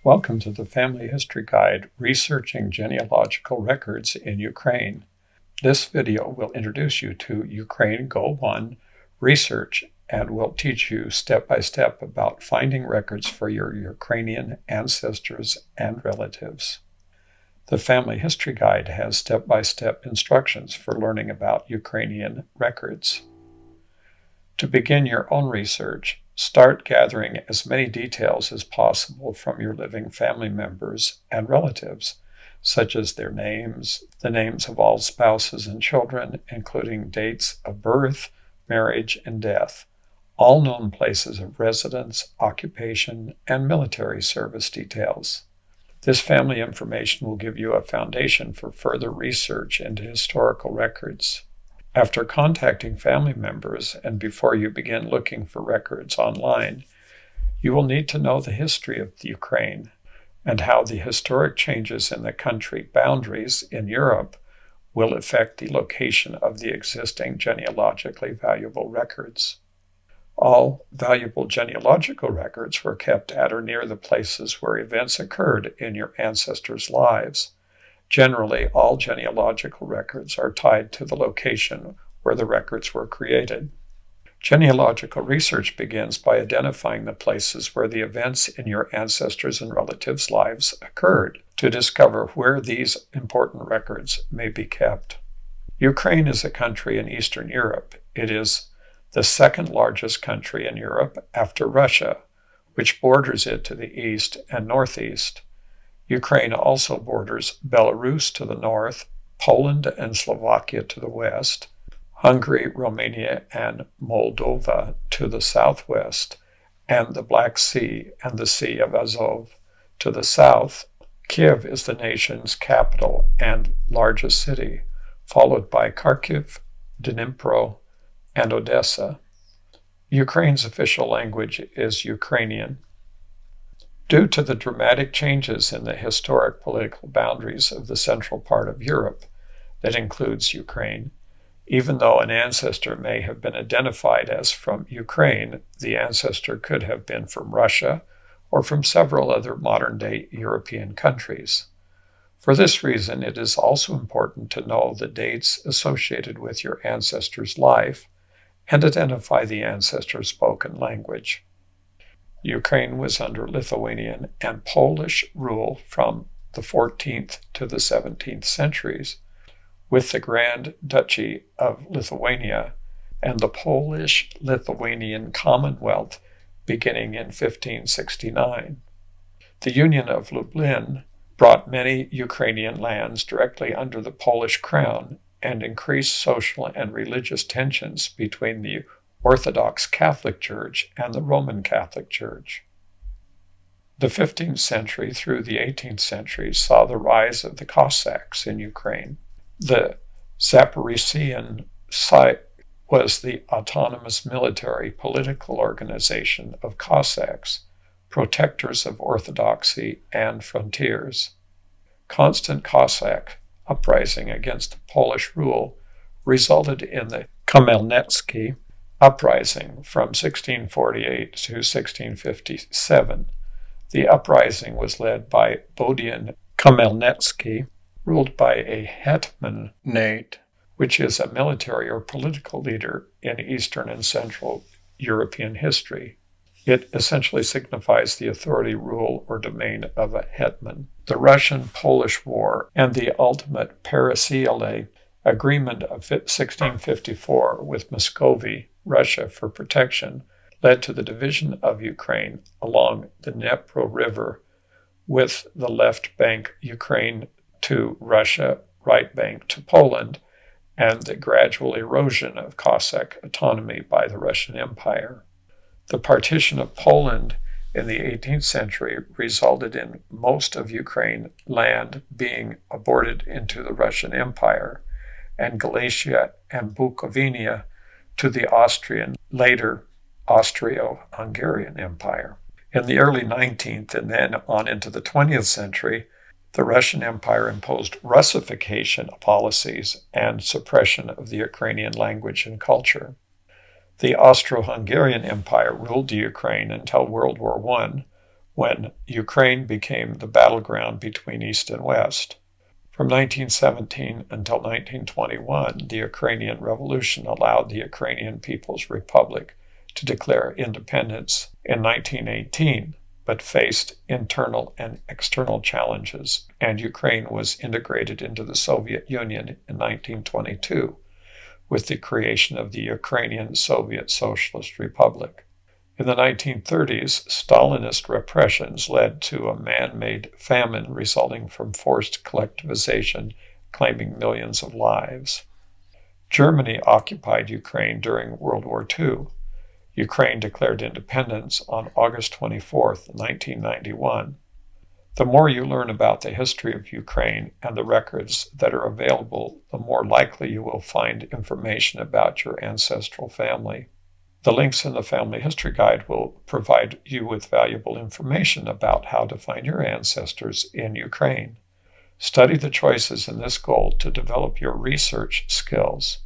Welcome to the Family History Guide, Researching Genealogical Records in Ukraine. This video will introduce you to Ukraine Go 1 research and will teach you step-by-step about finding records for your Ukrainian ancestors and relatives. The Family History Guide has step-by-step instructions for learning about Ukrainian records. To begin your own research, start gathering as many details as possible from your living family members and relatives, such as their names, the names of all spouses and children, including dates of birth, marriage, and death, all known places of residence, occupation, and military service details. This family information will give you a foundation for further research into historical records. After contacting family members and before you begin looking for records online, you will need to know the history of the Ukraine and how the historic changes in the country boundaries in Europe will affect the location of the existing genealogically valuable records. All valuable genealogical records were kept at or near the places where events occurred in your ancestors' lives. Generally, all genealogical records are tied to the location where the records were created. Genealogical research begins by identifying the places where the events in your ancestors' and relatives' lives occurred to discover where these important records may be kept. Ukraine is a country in Eastern Europe. It is the second largest country in Europe after Russia, which borders it to the east and northeast. Ukraine also borders Belarus to the north, Poland and Slovakia to the west, Hungary, Romania, and Moldova to the southwest, and the Black Sea and the Sea of Azov to the south. Kiev is the nation's capital and largest city, followed by Kharkiv, Dnipro, and Odessa. Ukraine's official language is Ukrainian. Due to the dramatic changes in the historic political boundaries of the central part of Europe that includes Ukraine, even though an ancestor may have been identified as from Ukraine, the ancestor could have been from Russia or from several other modern-day European countries. For this reason, it is also important to know the dates associated with your ancestor's life and identify the ancestor's spoken language. Ukraine was under Lithuanian and Polish rule from the 14th to the 17th centuries, with the Grand Duchy of Lithuania and the Polish-Lithuanian Commonwealth beginning in 1569. The Union of Lublin brought many Ukrainian lands directly under the Polish crown and increased social and religious tensions between the Orthodox Catholic Church and the Roman Catholic Church. The 15th century through the 18th century saw the rise of the Cossacks in Ukraine. The Zaporizhian Site was the autonomous military political organization of Cossacks, protectors of orthodoxy and frontiers. Constant Cossack uprising against Polish rule resulted in the Khmelnytsky uprising from 1648 to 1657. The uprising was led by Bodian Khmelnytsky, ruled by a hetmanate, which is a military or political leader in Eastern and Central European history. It essentially signifies the authority, rule, or domain of a hetman. The Russian-Polish War and the ultimate Peresiele Agreement of 1654 with Muscovy, Russia, for protection led to the division of Ukraine along the Dnipro River, with the left bank Ukraine to Russia, right bank to Poland, and the gradual erosion of Cossack autonomy by the Russian Empire. The partition of Poland in the 18th century resulted in most of Ukraine land being aborted into the Russian Empire, and Galicia and Bukovina to the Austrian, later Austro-Hungarian Empire. In the early 19th and then on into the 20th century, the Russian Empire imposed Russification policies and suppression of the Ukrainian language and culture. The Austro-Hungarian Empire ruled the Ukraine until World War I, when Ukraine became the battleground between East and West. From 1917 until 1921, the Ukrainian Revolution allowed the Ukrainian People's Republic to declare independence in 1918, but faced internal and external challenges, and Ukraine was integrated into the Soviet Union in 1922 with the creation of the Ukrainian Soviet Socialist Republic. In the 1930s, Stalinist repressions led to a man-made famine resulting from forced collectivization, claiming millions of lives. Germany occupied Ukraine during World War II. Ukraine declared independence on August 24, 1991. The more you learn about the history of Ukraine and the records that are available, the more likely you will find information about your ancestral family. The links in the Family History Guide will provide you with valuable information about how to find your ancestors in Ukraine. Study the choices in this goal to develop your research skills.